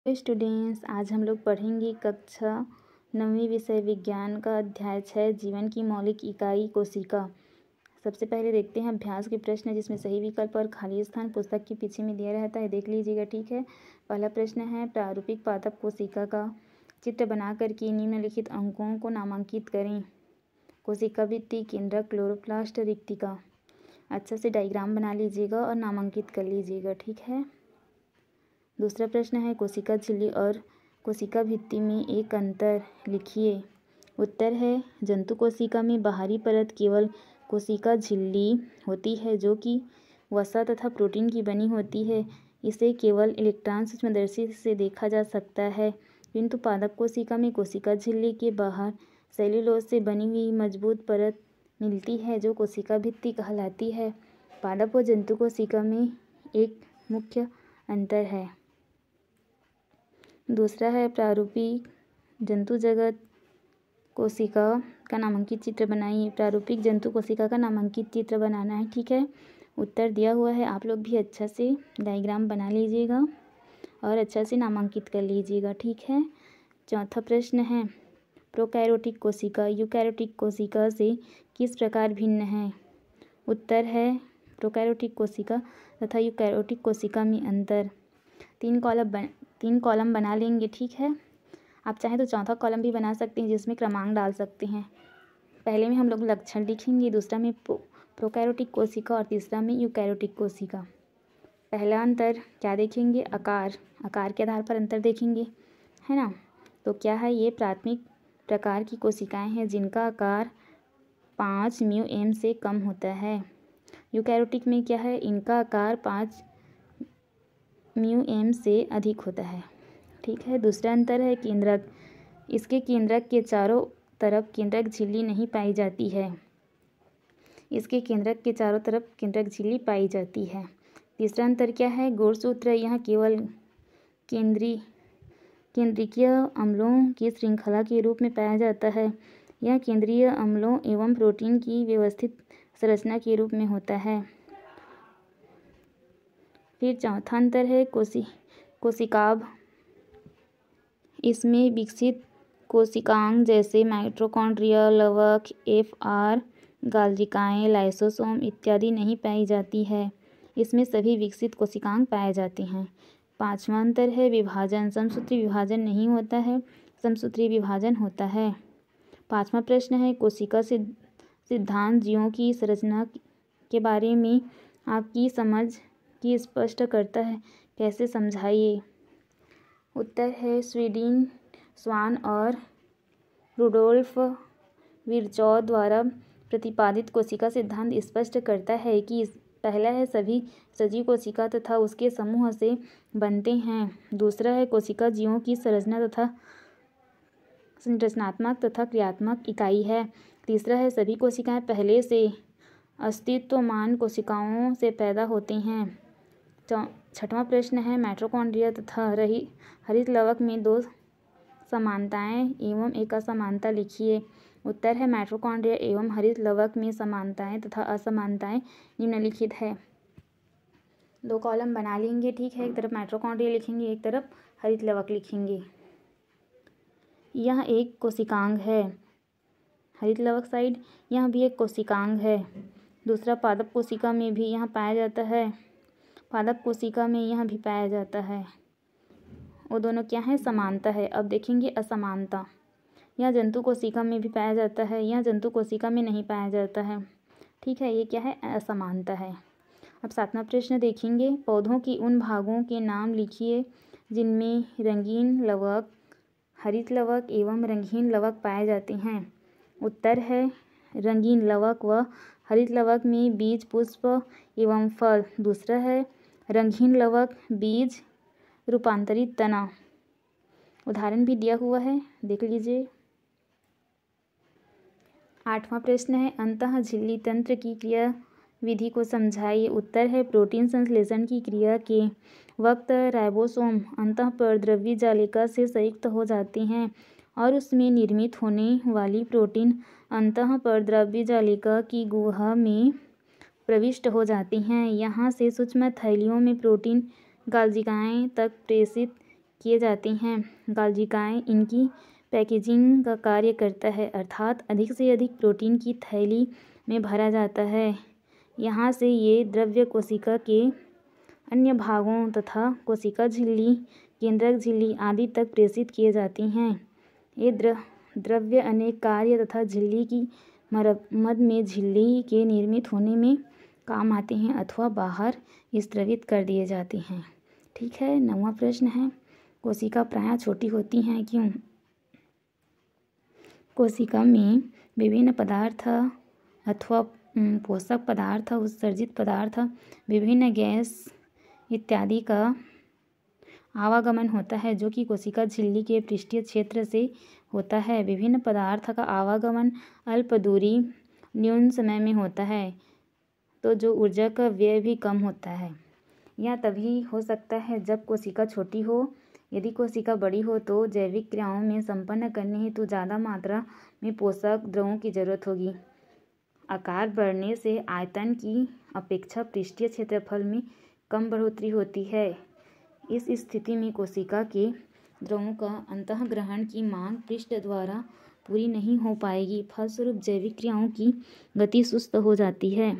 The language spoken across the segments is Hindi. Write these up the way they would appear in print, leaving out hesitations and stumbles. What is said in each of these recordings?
स्टूडेंट्स, आज हम लोग पढ़ेंगे कक्षा 9वीं विषय विज्ञान का अध्याय 6 जीवन की मौलिक इकाई कोशिका। सबसे पहले देखते हैं अभ्यास के प्रश्न, जिसमें सही विकल्प और खाली स्थान पुस्तक के पीछे में दिया रहता है, देख लीजिएगा। ठीक है, पहला प्रश्न है, प्रारूपिक पादप कोशिका का चित्र बना करके निम्नलिखित अंकों को नामांकित करें। कोशिका भित्ति, केंद्रक, क्लोरोप्लास्ट, रिक्तिका। अच्छा से डायग्राम बना लीजिएगा और नामांकित कर लीजिएगा। ठीक है। दूसरा प्रश्न है, कोशिका झिल्ली और कोशिका भित्ति में एक अंतर लिखिए। उत्तर है, जंतु कोशिका में बाहरी परत केवल कोशिका झिल्ली होती है, जो कि वसा तथा प्रोटीन की बनी होती है। इसे केवल इलेक्ट्रॉन सूक्ष्मदर्शी से देखा जा सकता है, किंतु पादप कोशिका में कोशिका झिल्ली के बाहर सेल्यूलोज से बनी हुई मजबूत परत मिलती है, जो कोशिका भित्ति कहलाती है। पादप व जंतु कोशिका में एक मुख्य अंतर है। दूसरा है, प्रारूपिक जंतु जगत कोशिका का नामांकित चित्र बनाइए। प्रारूपिक जंतु कोशिका का नामांकित चित्र बनाना है। ठीक है, उत्तर दिया हुआ है, आप लोग भी अच्छा से डायग्राम बना लीजिएगा और अच्छा से नामांकित कर लीजिएगा। ठीक है। चौथा प्रश्न है, प्रोकैरियोटिक कोशिका यूकैरियोटिक कोशिका से किस प्रकार भिन्न है। उत्तर है, प्रोकैरियोटिक कोशिका तथा यूकैरियोटिक कोशिका में अंतर। तीन कॉलम बना लेंगे। ठीक है, आप चाहें तो चौथा कॉलम भी बना सकते हैं, जिसमें क्रमांक डाल सकते हैं। पहले में हम लोग लक्षण लिखेंगे, दूसरा में प्रोकैरियोटिक कोशिका और तीसरा में यूकैरियोटिक कोशिका। पहला अंतर क्या देखेंगे, आकार के आधार पर अंतर देखेंगे, है ना। तो क्या है, ये प्राथमिक प्रकार की कोशिकाएं हैं जिनका आकार 5 μm से कम होता है। यूकैरियोटिक में क्या है, इनका आकार 5 μm से अधिक होता है। ठीक है। दूसरा अंतर है केंद्रक। इसके केंद्रक के चारों तरफ केंद्रक झिल्ली नहीं पाई जाती है। इसके केंद्रक के चारों तरफ केंद्रक झिल्ली पाई जाती है। तीसरा अंतर क्या है, गुणसूत्र यह केवल केंद्रीय अम्लों की श्रृंखला के रूप में पाया जाता है। यह केंद्रीय अम्लों एवं प्रोटीन की व्यवस्थित संरचना के रूप में होता है। फिर चौथा अंतर है कोशिकाभ। इसमें विकसित कोशिकांग जैसे माइटोकॉन्ड्रिया, लवक, FR, गाल्जिकाएँ, लाइसोसोम इत्यादि नहीं पाई जाती है। इसमें सभी विकसित कोशिकांग पाए जाते हैं। पांचवा अंतर है विभाजन। समसूत्री विभाजन नहीं होता है, समसूत्री विभाजन होता है। पांचवा प्रश्न है, कोशिका सिद्धांत जीवों की संरचना के बारे में आपकी समझ की स्पष्ट करता है, कैसे समझाइए। उत्तर है, स्वीडन स्वान और रुडोल्फ विर्चॉ द्वारा प्रतिपादित कोशिका सिद्धांत स्पष्ट करता है कि पहला है, सभी सजीव कोशिका तथा उसके समूह से बनते हैं। दूसरा है, कोशिका जीवों की संरचनात्मक तथा क्रियात्मक इकाई है। तीसरा है, सभी कोशिकाएं पहले से अस्तित्वमान कोशिकाओं से पैदा होती हैं। छठवां प्रश्न है, माइटोकॉन्ड्रिया तथा हरित लवक में 2 समानताएं एवं एक असमानता लिखिए। उत्तर है, माइटोकॉन्ड्रिया एवं हरित लवक में समानताएं तथा असमानताएं निम्नलिखित है। 2 कॉलम बना लेंगे। ठीक है, एक तरफ माइटोकॉन्ड्रिया लिखेंगे, एक तरफ हरित लवक लिखेंगे। यह एक कोशिकांग है, हरित लवक साइड, यह भी एक कोशिकांग है। दूसरा, पादप कोशिका में भी यह पाया जाता है, पादप कोशिका में यह भी पाया जाता है। वो दोनों क्या है, समानता है। अब देखेंगे असमानता। यह जंतु कोशिका में भी पाया जाता है, यह जंतु कोशिका में नहीं पाया जाता है। ठीक है, ये क्या है, असमानता है। अब 7वां प्रश्न देखेंगे, पौधों के उन भागों के नाम लिखिए जिनमें रंगीन लवक, हरित लवक एवं रंगहीन लवक पाए जाते हैं। उत्तर है, रंगीन लवक व हरित लवक में बीज, पुष्प एवं फल। दूसरा है, रंगहीन लवक, बीज, रूपांतरित तना। उदाहरण भी दिया हुआ है, देख लीजिए। 8वां प्रश्न है, अंतः झिल्ली तंत्र की क्रिया विधि को समझाइए। उत्तर है, प्रोटीन संश्लेषण की क्रिया के वक्त राइबोसोम अंतः परद्रव्य जालिका से संयुक्त हो जाते हैं और उसमें निर्मित होने वाली प्रोटीन अंतः परद्रव्य जालिका की गुहा में प्रविष्ट हो जाती हैं। यहाँ से सूक्ष्म थैलियों में प्रोटीन गाल्जिकाएँ तक प्रेषित किए जाते हैं। गालजिकाएँ इनकी पैकेजिंग का कार्य करता है, अर्थात अधिक से अधिक प्रोटीन की थैली में भरा जाता है। यहाँ से ये द्रव्य कोशिका के अन्य भागों तथा कोशिका झिल्ली, केंद्रक झिल्ली आदि तक प्रेषित किए जाते हैं। ये द्रव्य अनेक कार्य तथा झिल्ली की मरम्मत में, झिल्ली के निर्मित होने में काम आते हैं अथवा बाहर स्रावित कर दिए जाते हैं। ठीक है। 9वां प्रश्न है, कोशिका प्रायः छोटी होती हैं क्यों? कोशिका में विभिन्न पदार्थ अथवा पोषक पदार्थ, उत्सर्जित पदार्थ, विभिन्न गैस इत्यादि का आवागमन होता है, जो कि कोशिका झिल्ली के पृष्ठीय क्षेत्र से होता है। विभिन्न पदार्थ का आवागमन अल्प दूरी, न्यून समय में होता है, तो जो ऊर्जा का व्यय भी कम होता है। यह तभी हो सकता है जब कोशिका छोटी हो। यदि कोशिका बड़ी हो तो जैविक क्रियाओं में संपन्न करने हेतु ज़्यादा मात्रा में पोषक द्रव्यों की जरूरत होगी। आकार बढ़ने से आयतन की अपेक्षा पृष्ठीय क्षेत्रफल में कम बढ़ोतरी होती है। इस स्थिति में कोशिका के द्रव्यों का अंतःग्रहण की मांग पृष्ठ द्वारा पूरी नहीं हो पाएगी। फलस्वरूप जैविक क्रियाओं की गति सुस्त हो जाती है।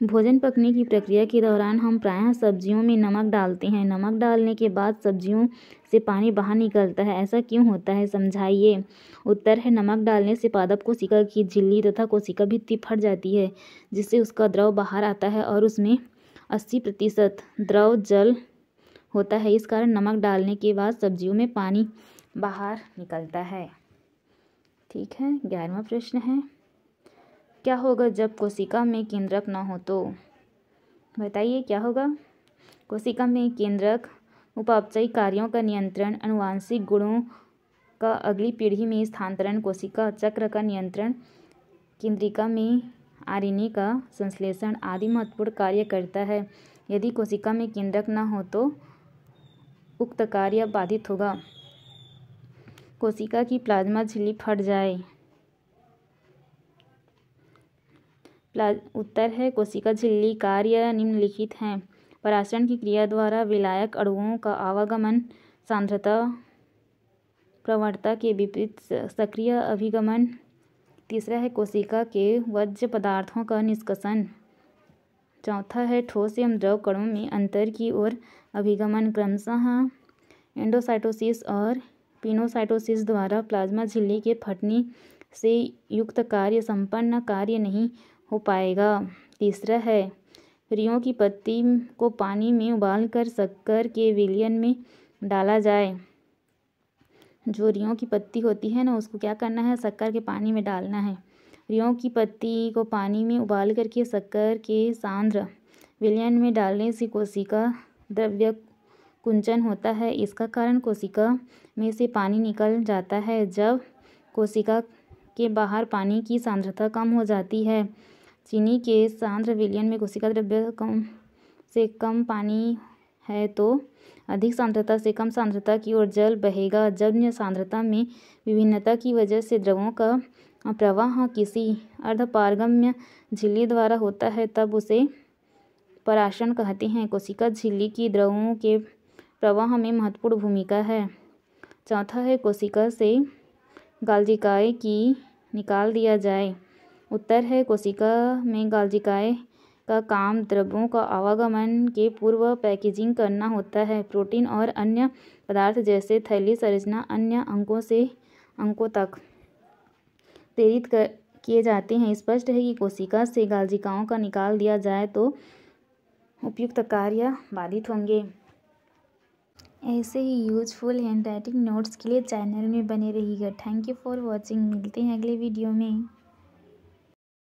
भोजन पकने की प्रक्रिया के दौरान हम प्रायः सब्जियों में नमक डालते हैं। नमक डालने के बाद सब्जियों से पानी बाहर निकलता है, ऐसा क्यों होता है, समझाइए। उत्तर है, नमक डालने से पादप कोशिका की झिल्ली तथा कोशिका भित्ति फट जाती है, जिससे उसका द्रव बाहर आता है और उसमें 80% द्रव जल होता है। इस कारण नमक डालने के बाद सब्जियों में पानी बाहर निकलता है। ठीक है। 11वां प्रश्न है, क्या होगा जब कोशिका में केंद्रक न हो तो? बताइए क्या होगा। कोशिका में केंद्रक उपापचयी कार्यों का नियंत्रण, आनुवांशिक गुणों का अगली पीढ़ी में स्थानांतरण, कोशिका चक्र का नियंत्रण, केंद्रिका में आरएनए का संश्लेषण आदि महत्वपूर्ण कार्य करता है। यदि कोशिका में केंद्रक न हो तो उक्त कार्य बाधित होगा। कोशिका की प्लाज्मा झिल्ली फट जाए। उत्तर है, कोशिका झिल्ली कार्य निम्नलिखित हैं। परासरण की क्रिया द्वारा विलायक अणुओं का आवागमन, सांद्रता प्रवणता के विपरीत सक्रिय अभिगमन। तीसरा है कोशिका के वर्ज्य पदार्थों का निष्कर्षण। चौथा है ठोस एवं द्रव कणों में अंतर की ओर अभिगमन, क्रमशः एंडोसाइटोसिस और पिनोसाइटोसिस द्वारा प्लाज्मा झिल्ली के फटने से युक्त कार्य संपन्न कार्य नहीं हो पाएगा। तीसरा है रियों की पत्ती को पानी में उबालकर शक्कर के विलयन में डाला जाए। जो रियों की पत्ती होती है ना, उसको क्या करना है, शक्कर के पानी में डालना है। रियों की पत्ती को पानी में उबाल करके शक्कर के सांद्र विलयन में डालने से कोशिका द्रव्य कुंचन होता है। इसका कारण कोशिका में से पानी निकल जाता है। जब कोशिका के बाहर पानी की सांद्रता कम हो जाती है, चीनी के सांद्र विलयन में कोशिका द्रव्य कम से कम पानी है तो अधिक सांद्रता से कम सांद्रता की ओर जल बहेगा। जब सांद्रता में विभिन्नता की वजह से द्रवों का प्रवाह किसी अर्धपारगम्य झिल्ली द्वारा होता है, तब उसे परासरण कहते हैं। कोशिका झिल्ली की द्रवों के प्रवाह में महत्वपूर्ण भूमिका है। चौथा है कोशिका से गालजिकाएँ की निकाल दिया जाए। उत्तर है कोशिका में गालजिकाएँ का काम द्रवों का आवागमन के पूर्व पैकेजिंग करना होता है। प्रोटीन और अन्य पदार्थ जैसे थैली संरचना अन्य अंगों से अंगों तक प्रेरित किए जाते हैं। स्पष्ट है कि कोशिका से गालजिकाओं का निकाल दिया जाए तो उपयुक्त कार्य बाधित होंगे। ऐसे ही यूजफुल हैंडराइटिंग नोट्स के लिए चैनल में बने रहिएगा। Thank you for watching. मिलते हैं अगले वीडियो में।